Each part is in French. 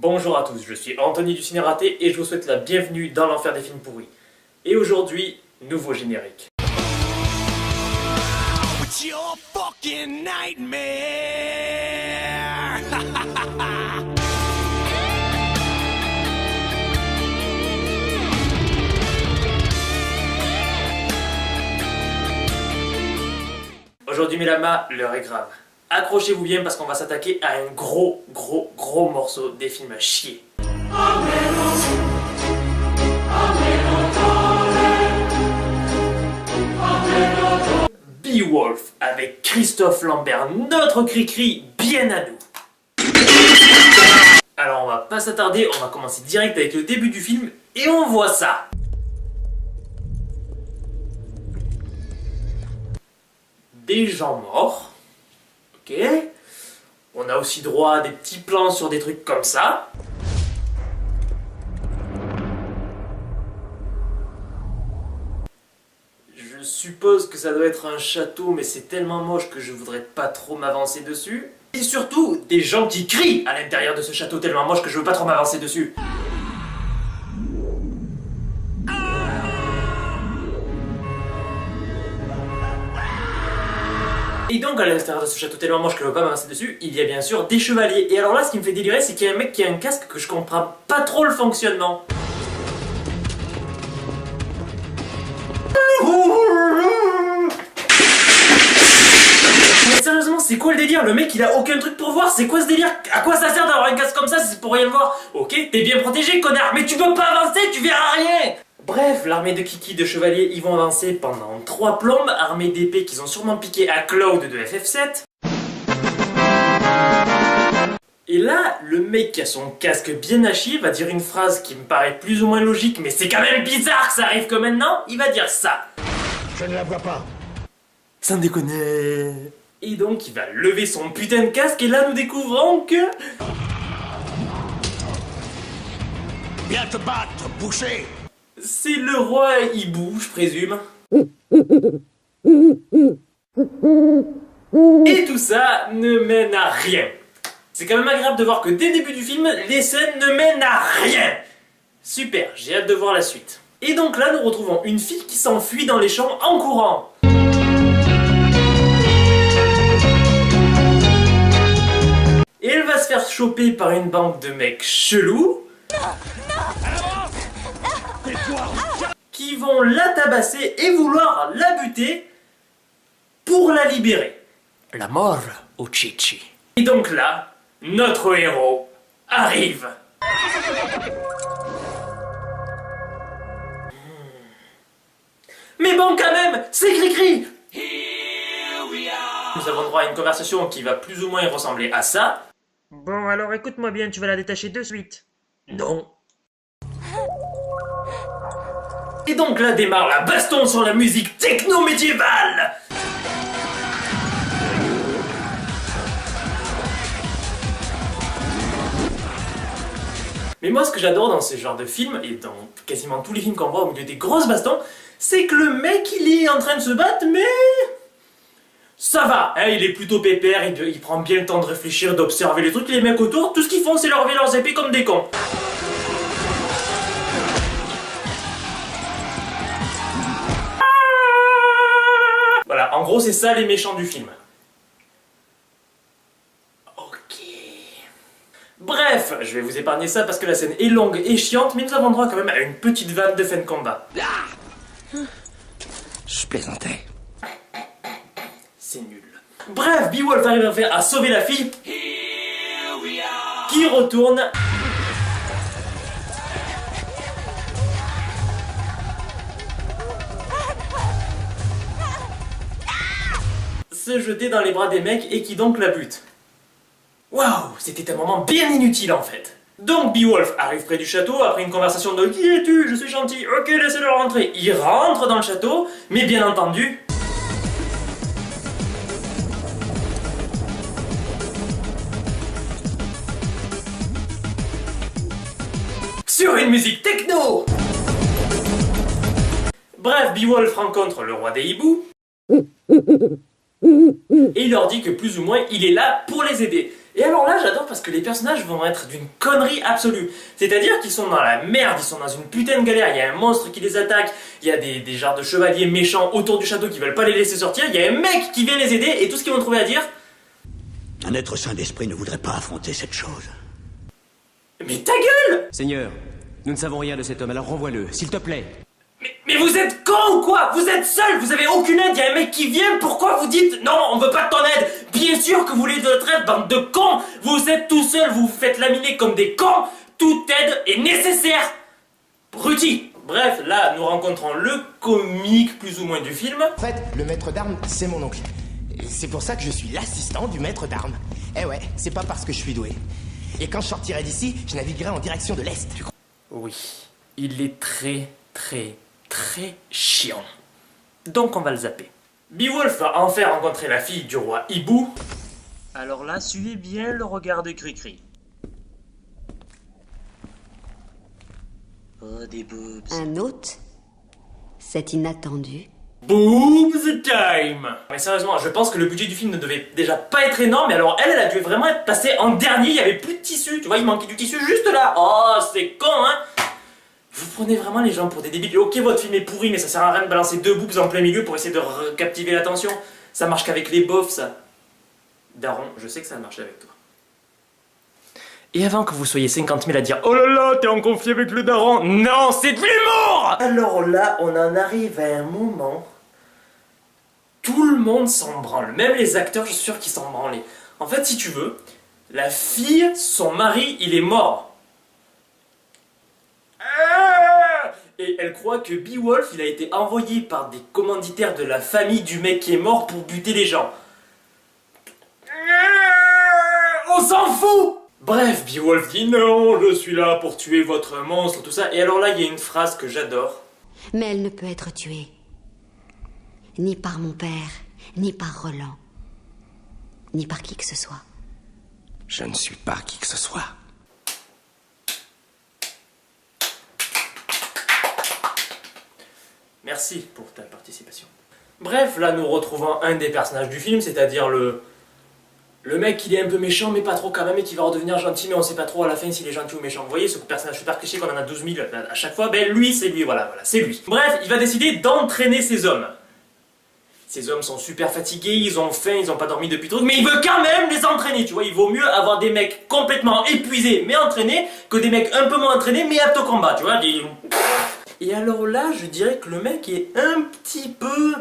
Bonjour à tous, je suis Anthony du Ciné Raté et je vous souhaite la bienvenue dans l'enfer des films pourris. Et aujourd'hui, nouveau générique. It's your fucking nightmare. Aujourd'hui mes lamas, l'heure est grave. Accrochez-vous bien parce qu'on va s'attaquer à un gros morceau des films à chier. Beowulf avec Christophe Lambert, notre cri-cri bien à nous. Alors on va pas s'attarder, on va commencer direct avec le début du film et on voit ça. Des gens morts, ok. On a aussi droit à des petits plans sur des trucs comme ça. Je suppose que ça doit être un château, mais c'est tellement moche que je voudrais pas trop m'avancer dessus. Et surtout, des gens qui crient à l'intérieur de ce château tellement moche que je veux pas trop m'avancer dessus. Et donc à l'intérieur de ce château tellement moche que je veux pas m'avancer dessus, il y a bien sûr des chevaliers. Et alors là, ce qui me fait délirer, c'est qu'il y a un mec qui a un casque que je comprends pas trop le fonctionnement. Mais sérieusement, c'est quoi le délire? Le mec il a aucun truc pour voir, c'est quoi ce délire? À quoi ça sert d'avoir un casque comme ça si c'est pour rien voir? Ok, t'es bien protégé connard, mais tu peux pas avancer, tu verras rien. Bref, l'armée de Kiki de chevaliers, ils vont avancer pendant 3 plombes, armés d'épées qu'ils ont sûrement piqué à Claude de FF7. Et là, le mec qui a son casque bien à chier va dire une phrase qui me paraît plus ou moins logique, mais c'est quand même bizarre que ça arrive que maintenant, il va dire ça. Je ne la vois pas. Sans déconner. Et donc, il va lever son putain de casque, et là, nous découvrons que... Viens te battre, boucher. c'est le roi hibou, je présume. Et tout ça ne mène à rien. C'est quand même agréable de voir que dès le début du film, les scènes ne mènent à rien. Super, j'ai hâte de voir la suite. Et donc là, nous retrouvons une fille qui s'enfuit dans les champs en courant. Et elle va se faire choper par une bande de mecs chelous. Qui vont la tabasser et vouloir la buter pour la libérer. La mort au Chichi. Et donc là, notre héros arrive. Mais bon quand même, c'est Cri-Cri. Nous avons droit à une conversation qui va plus ou moins ressembler à ça. Bon alors écoute-moi bien, tu vas la détacher de suite. Non. Et donc là démarre la baston sur la musique techno-médiévale. Mais moi ce que j'adore dans ce genre de film, et dans quasiment tous les films qu'on voit au milieu des grosses bastons, c'est que le mec il est en train de se battre, mais... ça va, hein, il est plutôt pépère, il prend bien le temps de réfléchir, d'observer les trucs, les mecs autour, tout ce qu'ils font c'est leur lever leurs épées comme des cons. Voilà, en gros c'est ça les méchants du film. Ok. Bref, je vais vous épargner ça parce que la scène est longue et chiante, mais nous avons droit quand même à une petite vanne de fin de combat. Je plaisantais. C'est nul. Bref, Beowulf arrive à sauver la fille, qui retourne se jeter dans les bras des mecs et qui donc la bute. Waouh, c'était un moment bien inutile en fait. Donc Beowulf arrive près du château après une conversation de « Qui es-tu? Je suis gentil. Ok, laissez-le rentrer. » Il rentre dans le château, mais bien entendu... sur une musique techno. Bref, Beowulf rencontre le roi des hiboux. Et il leur dit que plus ou moins il est là pour les aider. Et alors là, j'adore parce que les personnages vont être d'une connerie absolue. C'est-à-dire qu'ils sont dans la merde, ils sont dans une putain de galère, il y a un monstre qui les attaque, il y a des genres de chevaliers méchants autour du château qui veulent pas les laisser sortir, il y a un mec qui vient les aider, et tout ce qu'ils vont trouver à dire... Un être sain d'esprit ne voudrait pas affronter cette chose. Mais ta gueule! Seigneur, nous ne savons rien de cet homme, alors renvoie-le, s'il te plaît. Mais vous êtes con ou quoi? Vous êtes seul, vous avez aucune aide, il y a un mec qui vient, pourquoi vous dites non, on veut pas de ton aide? Bien sûr que vous voulez de notre aide, bande de cons! Vous êtes tout seul, vous vous faites laminer comme des cons, toute aide est nécessaire! Bruti! Bref, là, nous rencontrons le comique plus ou moins du film. En fait, le maître d'armes, c'est mon oncle. Et c'est pour ça que je suis l'assistant du maître d'armes. Eh ouais, c'est pas parce que je suis doué. Et quand je sortirai d'ici, je naviguerai en direction de l'Est. Oui, il est très chiant. Donc on va le zapper. Beowulf va enfin rencontrer la fille du roi Hibou. Alors là, suivez bien le regard de Cricri. Oh, des boobs. Un hôte? C'est inattendu. Boobs time! Mais sérieusement, je pense que le budget du film ne devait déjà pas être énorme, mais alors elle a dû vraiment être passée en dernier, il y avait plus de tissu, tu vois, il manquait du tissu juste là. Oh, c'est con, hein! Vous prenez vraiment les gens pour des débiles. Ok, votre film est pourri, mais ça sert à rien de balancer deux boobs en plein milieu pour essayer de captiver l'attention. Ça marche qu'avec les beaufs, ça. Daron, je sais que ça marche avec toi. Et avant que vous soyez 50 000 à dire « Oh là là, t'es en conflit avec le daron !» Non, c'est de l'humour! Alors là, on en arrive à un moment... Tout le monde s'en branle. Même les acteurs, je suis sûr qu'ils s'en branlaient. En fait, si tu veux, la fille, son mari, il est mort. Et elle croit que Beowulf, il a été envoyé par des commanditaires de la famille du mec qui est mort pour buter les gens. On s'en fout! Bref, Beowulf dit non, je suis là pour tuer votre monstre, tout ça. Et alors là, il y a une phrase que j'adore. Mais elle ne peut être tuée. Ni par mon père, ni par Roland. Ni par qui que ce soit. Je ne suis pas qui que ce soit. Merci pour ta participation. Bref, là nous retrouvons un des personnages du film, c'est-à-dire le mec qui est un peu méchant mais pas trop quand même et qui va redevenir gentil mais on sait pas trop à la fin s'il est gentil ou méchant. Vous voyez ce personnage super cliché qu'on en a 12 000 à chaque fois, ben lui c'est lui, voilà, c'est lui. Bref, il va décider d'entraîner ses hommes. Ces hommes sont super fatigués, ils ont faim, ils ont pas dormi depuis trop, mais il veut quand même les entraîner, tu vois. Il vaut mieux avoir des mecs complètement épuisés mais entraînés que des mecs un peu moins entraînés mais aptes au combat, tu vois. Et alors là, je dirais que le mec est un petit peu...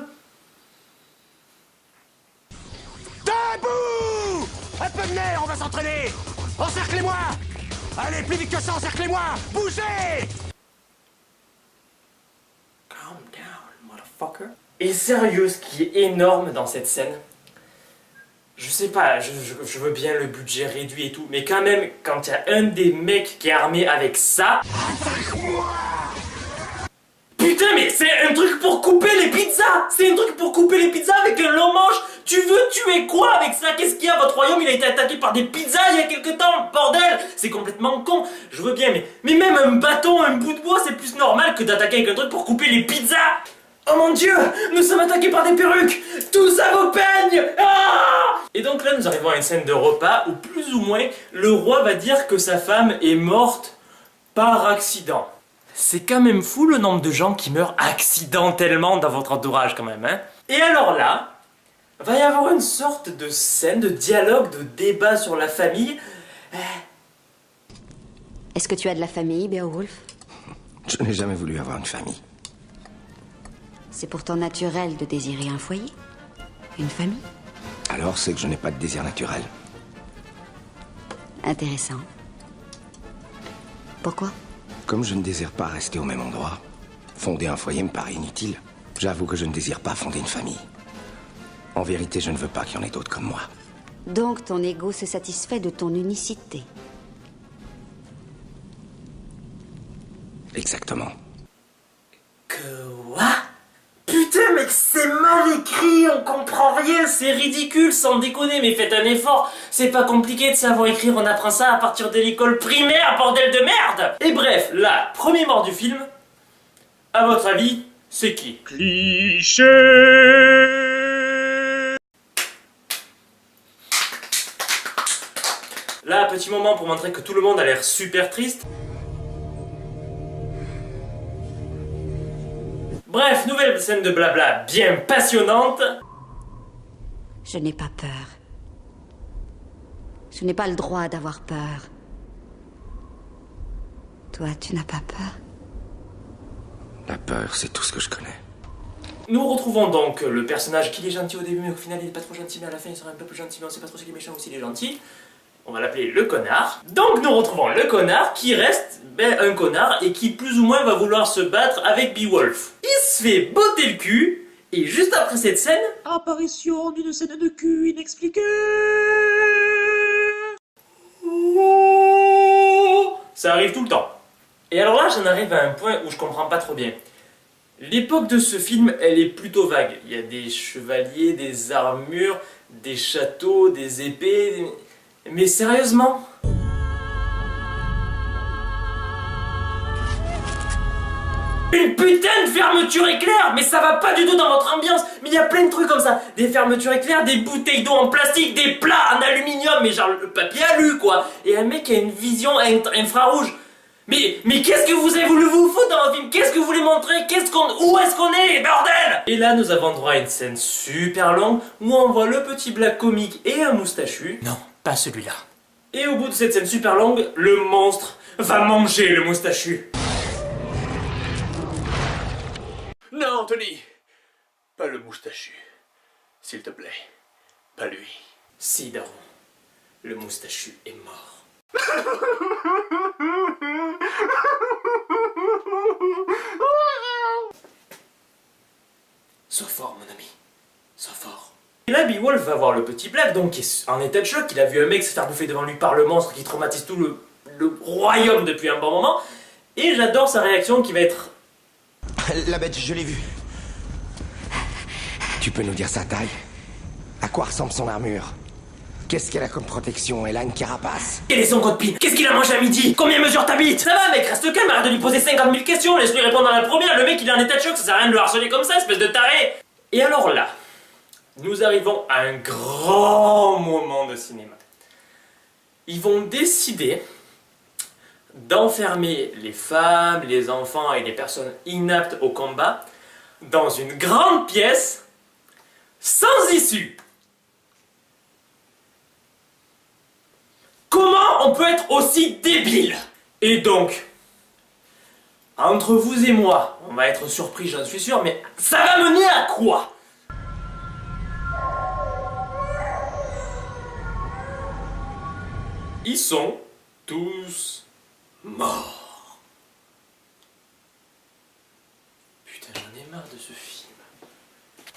Debout! Un peu de nerf, on va s'entraîner! Encerclez-moi! Allez, plus vite que ça, encerclez-moi! Bougez! Calm down, motherfucker. Et sérieux, ce qui est énorme dans cette scène, je sais pas, je veux bien le budget réduit et tout, mais quand même, quand il y a un des mecs qui est armé avec ça... Putain, mais c'est un truc pour couper les pizzas! C'est un truc pour couper les pizzas avec un long manche! Tu veux tuer quoi avec ça? Qu'est-ce qu'il y a? Votre royaume, il a été attaqué par des pizzas il y a quelque temps! Bordel! C'est complètement con! Je veux bien, mais même un bâton, un bout de bois, c'est plus normal que d'attaquer avec un truc pour couper les pizzas! Oh mon dieu! Nous sommes attaqués par des perruques! Tout ça vous peigne! Ah! Et donc là, nous arrivons à une scène de repas où plus ou moins, le roi va dire que sa femme est morte par accident. C'est quand même fou le nombre de gens qui meurent accidentellement dans votre entourage quand même, hein. Et alors là, va y avoir une sorte de scène, de dialogue, de débat sur la famille. Est-ce que tu as de la famille, Beowulf? Je n'ai jamais voulu avoir une famille. C'est pourtant naturel de désirer un foyer. Une famille. Alors c'est que je n'ai pas de désir naturel. Intéressant. Pourquoi? Comme je ne désire pas rester au même endroit, fonder un foyer me paraît inutile. J'avoue que je ne désire pas fonder une famille. En vérité, je ne veux pas qu'il y en ait d'autres comme moi. Donc ton ego se satisfait de ton unicité. Exactement. Quoi? Putain, mec, c'est mal écrit, on comprend rien, c'est ridicule, sans déconner, mais faites un effort, c'est pas compliqué de savoir écrire, on apprend ça à partir de l'école primaire, bordel de merde! Et bref, là, premier mort du film, à votre avis, c'est qui? Cliché! Là, petit moment pour montrer que tout le monde a l'air super triste. Bref, nouvelle scène de blabla bien passionnante. Je n'ai pas peur. Je n'ai pas le droit d'avoir peur. Toi, tu n'as pas peur? La peur, c'est tout ce que je connais. Nous retrouvons donc le personnage qui est gentil au début, mais au final il est pas trop gentil, mais à la fin il sera un peu plus gentil, mais on sait pas trop s'il est méchant ou s'il est gentil. On va l'appeler le connard. Donc nous retrouvons le connard qui reste un connard et qui plus ou moins va vouloir se battre avec Beowulf. Il se fait botter le cul, et juste après cette scène... Apparition d'une scène de cul inexpliquée. Ça arrive tout le temps. Et alors là, j'en arrive à un point où je comprends pas trop bien. L'époque de ce film, elle est plutôt vague. Il y a des chevaliers, des armures, des châteaux, des épées... Mais sérieusement? Une putain de fermeture éclair! Mais ça va pas du tout dans votre ambiance! Mais il y a plein de trucs comme ça! Des fermetures éclair, des bouteilles d'eau en plastique, des plats en aluminium, mais genre le papier alu quoi! Et un mec qui a une vision infrarouge! Mais qu'est-ce que vous avez voulu vous foutre dans le film? Qu'est-ce que vous voulez montrer? Où est-ce qu'on est, bordel? Et là, nous avons droit à une scène super longue où on voit le petit black comique et un moustachu. Non, pas celui-là. Et au bout de cette scène super longue, le monstre va manger le moustachu. Non, Tony. Pas le moustachu. S'il te plaît. Pas lui. Si, daron. Le moustachu est mort. Sois fort, mon ami. Sois fort. Et là, Beowulf va voir le petit Black, donc qui est en état de choc. Il a vu un mec se faire bouffer devant lui par le monstre qui traumatise tout le royaume depuis un bon moment. Et j'adore sa réaction qui va être... La bête, je l'ai vue. Tu peux nous dire sa taille? À quoi ressemble son armure? Qu'est-ce qu'elle a comme protection? Elle a une carapace? Quel est son code PIN? Qu'est-ce qu'il a mangé à midi? Combien mesure ta bite? Ça va mec, reste calme, arrête de lui poser 50 000 questions, laisse-lui répondre à la première, le mec il est en état de choc, ça sert à rien de le harceler comme ça, espèce de taré. Et alors là, nous arrivons à un grand moment de cinéma. Ils vont décider d'enfermer les femmes, les enfants et les personnes inaptes au combat dans une grande pièce sans issue. Comment on peut être aussi débile? Et donc, entre vous et moi, on va être surpris, j'en suis sûr, mais ça va mener à quoi? Ils sont tous morts. Putain, j'en ai marre de ce film.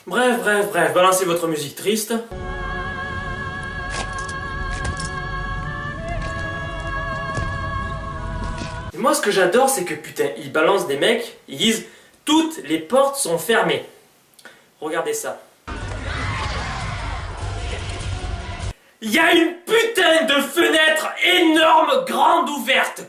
Bref, balancez votre musique triste. Moi, ce que j'adore, c'est que putain, ils balancent des mecs, ils disent toutes les portes sont fermées. Regardez ça. Il y a une putain de fenêtre énorme, grande ouverte.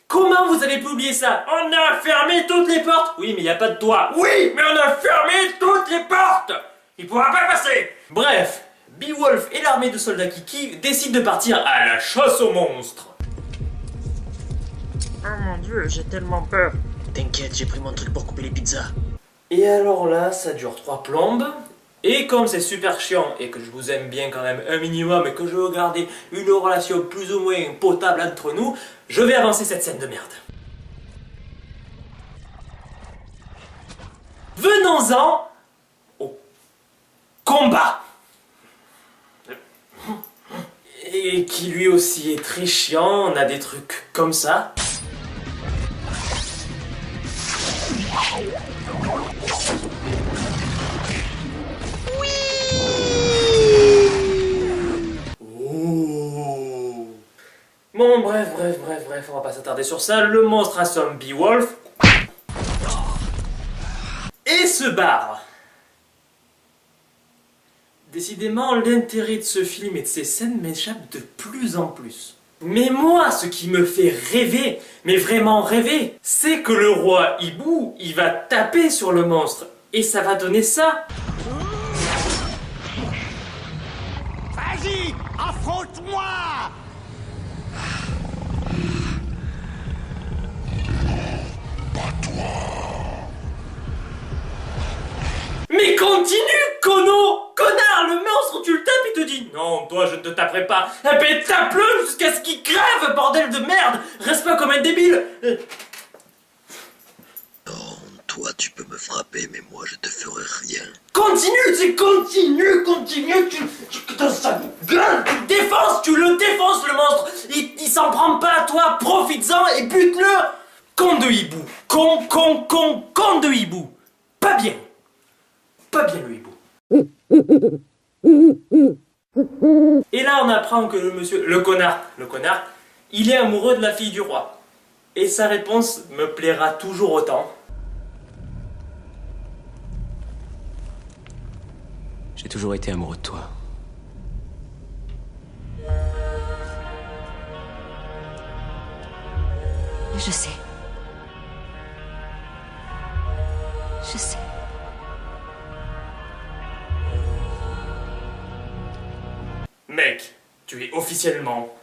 Comment vous avez pu oublier ça? On a fermé toutes les portes. Oui, mais il n'y a pas de toit. Oui, mais on a fermé toutes les portes. Il pourra pas passer. Bref, Beowulf et l'armée de soldats Kiki décident de partir à la chasse aux monstres. Oh mon dieu, j'ai tellement peur. T'inquiète, j'ai pris mon truc pour couper les pizzas. Et alors là, ça dure 3 plombes. Et comme c'est super chiant et que je vous aime bien quand même un minimum et que je veux garder une relation plus ou moins potable entre nous, je vais avancer cette scène de merde. Venons-en au combat. Et qui lui aussi est très chiant, on a des trucs comme ça. Bon, bref, on va pas s'attarder sur ça. Le monstre assomme Beowulf et se barre. Décidément, l'intérêt de ce film et de ces scènes m'échappe de plus en plus. Mais moi, ce qui me fait rêver, mais vraiment rêver, c'est que le roi Hibou, il va taper sur le monstre. Et ça va donner ça. Vas-y, affronte-moi! Mais continue, Kono! Connard, le monstre, tu le tapes, il te dit non, toi je ne te taperai pas. Eh ben tape-le jusqu'à ce qu'il crève, bordel de merde! Reste pas comme un débile! Non, toi tu peux me frapper, mais moi je te ferai rien. Continue, continue, tu dans sa gueule, tu le défonces, le monstre! Il s'en prend pas à toi, profites-en et bute-le! Con de hibou! Con de hibou! Pas bien le hibou. Et là on apprend que le connard, il est amoureux de la fille du roi. Et sa réponse me plaira toujours autant. J'ai toujours été amoureux de toi. Je sais. Je sais. Mec, tu es officiellement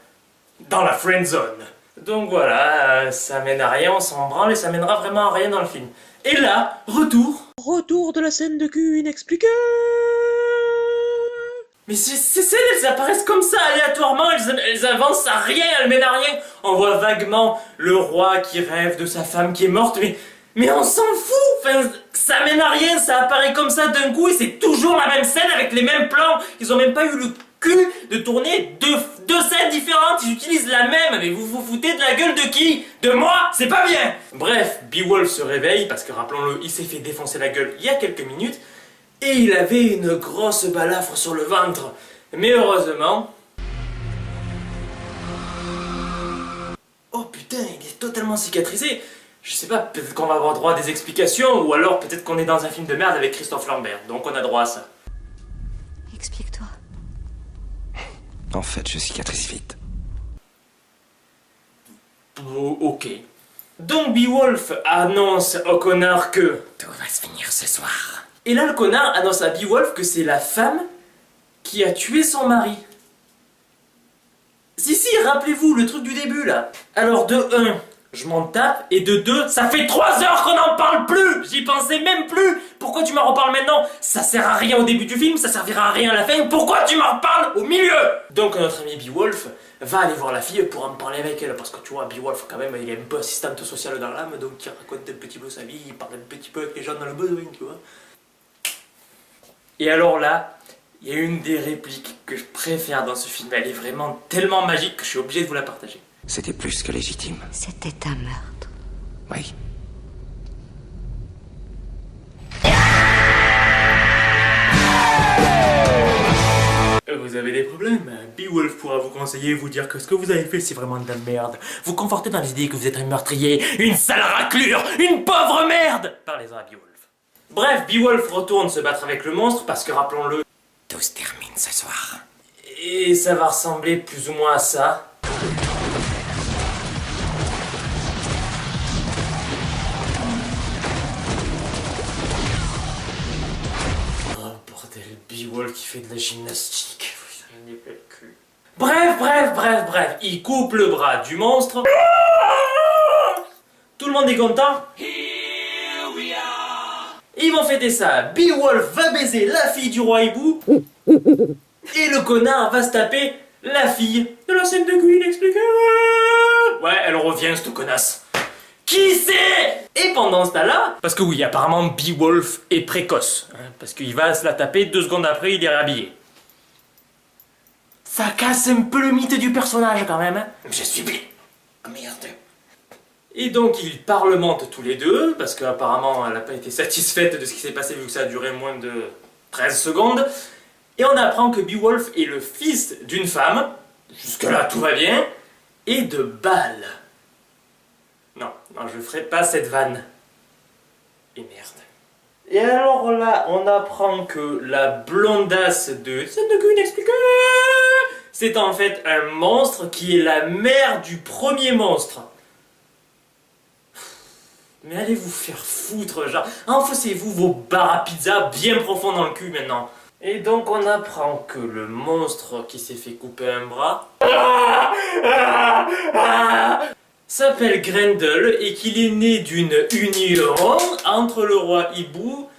dans la friend zone. Donc voilà, ça mène à rien, on s'en branle et ça mènera vraiment à rien dans le film. Et là, retour de la scène de cul inexpliquée. Mais ces scènes, elles apparaissent comme ça, aléatoirement, elles avancent à rien, elles mènent à rien. On voit vaguement le roi qui rêve de sa femme qui est morte, mais on s'en fout. Enfin, ça mène à rien, ça apparaît comme ça d'un coup et c'est toujours la même scène avec les mêmes plans. Ils ont même pas eu le cul de tourner deux scènes différentes, ils utilisent la même. Mais vous vous foutez de la gueule de qui? De moi? C'est pas bien. Bref, Beowulf se réveille parce que rappelons-le, il s'est fait défoncer la gueule il y a quelques minutes. Et il avait une grosse balafre sur le ventre. Mais heureusement... Oh putain, il est totalement cicatrisé. Je sais pas, peut-être qu'on va avoir droit à des explications, ou alors peut-être qu'on est dans un film de merde avec Christophe Lambert. Donc on a droit à ça. Explique-toi. En fait, je cicatrise vite. Oh, ok. Donc Beowulf annonce au connard que... tout va se finir ce soir. Et là, le connard annonce à Beowulf que c'est la femme qui a tué son mari. Si, rappelez-vous le truc du début, là. Alors, de 1, je m'en tape, et de 2, ça fait 3 heures qu'on n'en parle plus. J'y pensais même plus. Pourquoi tu m'en reparles maintenant? Ça sert à rien au début du film, ça servira à rien à la fin. Pourquoi tu m'en reparles au milieu? Donc, notre ami Beowulf va aller voir la fille pour en parler avec elle, parce que tu vois, Beowulf, quand même, il est un peu assistante sociale dans l'âme, donc il raconte un petit peu sa vie, il parle un petit peu avec les gens dans le besoin, tu vois. Et alors là, il y a une des répliques que je préfère dans ce film. Elle est vraiment tellement magique que je suis obligé de vous la partager. C'était plus que légitime. C'était un meurtre. Oui. Vous avez des problèmes? Beowulf pourra vous conseiller, vous dire que ce que vous avez fait c'est vraiment de la merde. Vous conforter dans l'idée que vous êtes un meurtrier, une sale raclure, une pauvre merde. Parlez-en à Beowulf. Bref, Beowulf retourne se battre avec le monstre parce que, rappelons-le, tout se termine ce soir. Et ça va ressembler plus ou moins à ça. Oh bordel, Beowulf qui fait de la gymnastique. J'en ai pas le cul. Bref, il coupe le bras du monstre. Tout le monde est content? Ils vont fêter ça. Beowulf va baiser la fille du roi hibou. Et le connard va se taper la fille de la scène de cul inexpliquée. Ouais, elle revient, cette connasse. Qui c'est? Et pendant ce temps-là, parce que oui, apparemment Beowulf est précoce. Hein, parce qu'il va se la taper 2 secondes après, il est réhabillé. Ça casse un peu le mythe du personnage quand même. Hein. Je suis bien. Oh merde. Et donc ils parlementent tous les deux, parce qu'apparemment elle n'a pas été satisfaite de ce qui s'est passé vu que ça a duré moins de 13 secondes. Et on apprend que Beowulf est le fils d'une femme, jusque-là tout va bien, et de Baal. Non, je ferai pas cette vanne. Et merde. Et alors là, on apprend que la blondasse de scène de cul inexpliquée, c'est en fait un monstre qui est la mère du premier monstre. Mais allez vous faire foutre, genre, enfoncez-vous vos barres à pizza bien profond dans le cul maintenant. Et donc on apprend que le monstre qui s'est fait couper un bras s'appelle Grendel et qu'il est né d'une union entre le roi hibou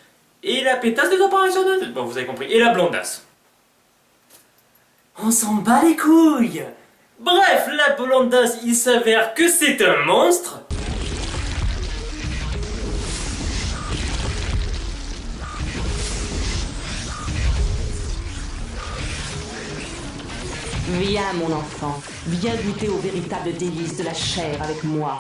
Et la pétasse des apparitions de... Bon, vous avez compris. Et la blondasse. On s'en bat les couilles. Bref, la blondasse, il s'avère que c'est un monstre. Viens, mon enfant. Viens goûter aux véritables délices de la chair avec moi.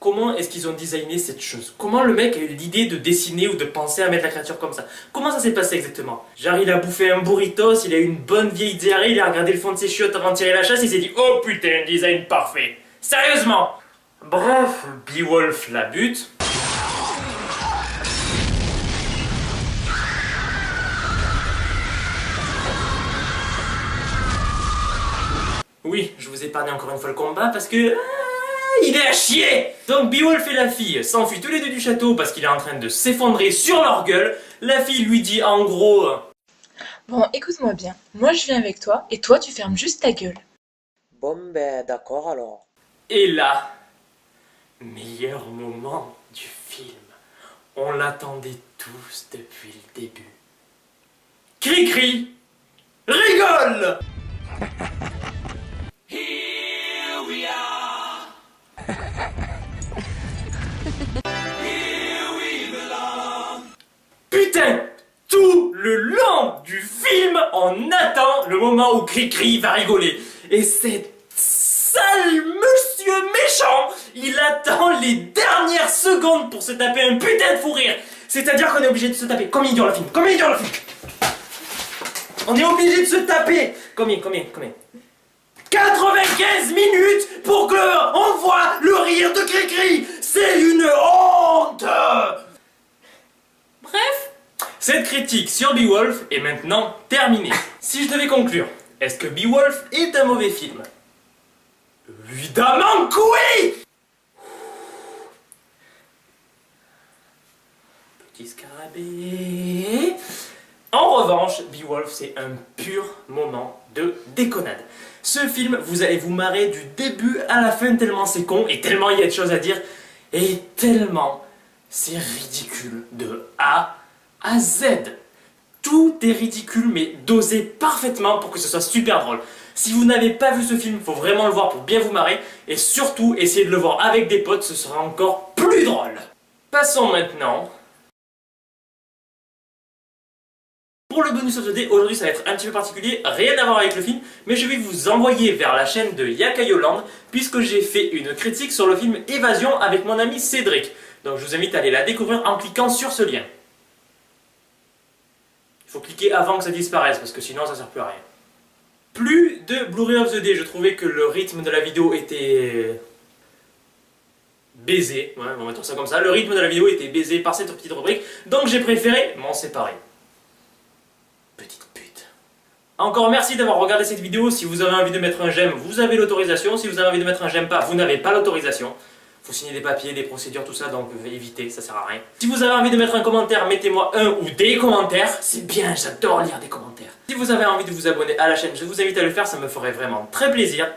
Comment est-ce qu'ils ont designé cette chose? Comment le mec a eu l'idée de dessiner ou de penser à mettre la créature comme ça? Comment ça s'est passé exactement? Genre il a bouffé un burritos, il a eu une bonne vieille diarrhée, il a regardé le fond de ses chiottes avant de tirer la chasse, il s'est dit oh putain, design parfait. Sérieusement. Bref, Beowulf la bute. Oui, je vous ai épargné encore une fois le combat parce que... il est à chier! Donc Beowulf et la fille s'enfuient tous les deux du château parce qu'il est en train de s'effondrer sur leur gueule. La fille lui dit en gros... Bon, écoute-moi bien. Moi je viens avec toi et toi tu fermes juste ta gueule. Bon, ben d'accord alors. Et là, meilleur moment du film. On l'attendait tous depuis le début. Cri-cri! Rigole! Here we are. Here we belong. Putain! Tout le long du film, on attend le moment où Cri-Cri va rigoler. Et cet sale monsieur méchant, il attend les dernières secondes pour se taper un putain de fou rire. C'est-à-dire qu'on est obligé de se taper. Combien il dure le film? Combien il dure le film? On est obligé de se taper. Combien 95 minutes pour que on voit le rire de Cri-Cri. C'est une honte. Bref, cette critique sur Beowulf est maintenant terminée. Si je devais conclure, est-ce que Beowulf est un mauvais film? Évidemment que oui. Petit scarabée. En revanche, Beowulf, c'est un pur moment de déconnade. Ce film, vous allez vous marrer du début à la fin tellement c'est con et tellement il y a de choses à dire et tellement c'est ridicule de A à Z. Tout est ridicule mais dosé parfaitement pour que ce soit super drôle. Si vous n'avez pas vu ce film, il faut vraiment le voir pour bien vous marrer et surtout essayez de le voir avec des potes, ce sera encore plus drôle. Passons maintenant... Pour le bonus of the day, aujourd'hui ça va être un petit peu particulier, rien à voir avec le film, mais je vais vous envoyer vers la chaîne de Yakayoland, puisque j'ai fait une critique sur le film Évasion avec mon ami Cédric. Donc je vous invite à aller la découvrir en cliquant sur ce lien. Il faut cliquer avant que ça disparaisse, parce que sinon ça sert plus à rien. Plus de Blu-ray of the day, je trouvais que le rythme de la vidéo était... baisé, ouais, on va mettre ça comme ça, le rythme de la vidéo était baisé par cette petite rubrique, donc j'ai préféré m'en séparer. Petite pute. Encore merci d'avoir regardé cette vidéo. Si vous avez envie de mettre un j'aime, vous avez l'autorisation. Si vous avez envie de mettre un j'aime pas, vous n'avez pas l'autorisation. Faut signer des papiers, des procédures, tout ça, donc évitez, ça sert à rien. Si vous avez envie de mettre un commentaire, mettez-moi un ou des commentaires. C'est bien, j'adore lire des commentaires. Si vous avez envie de vous abonner à la chaîne, je vous invite à le faire, ça me ferait vraiment très plaisir.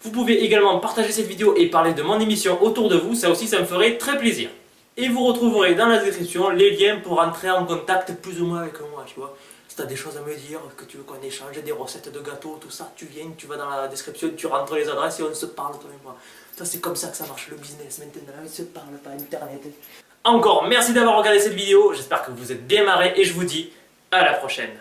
Vous pouvez également partager cette vidéo et parler de mon émission autour de vous, ça aussi ça me ferait très plaisir. Et vous retrouverez dans la description les liens pour entrer en contact plus ou moins avec moi, tu vois. Si tu as des choses à me dire, que tu veux qu'on échange, des recettes de gâteaux, tout ça, tu viens, tu vas dans la description, tu rentres les adresses et on se parle toi et moi. Ça c'est comme ça que ça marche le business maintenant, on se parle pas internet. Encore merci d'avoir regardé cette vidéo, j'espère que vous êtes bien marrés et je vous dis à la prochaine.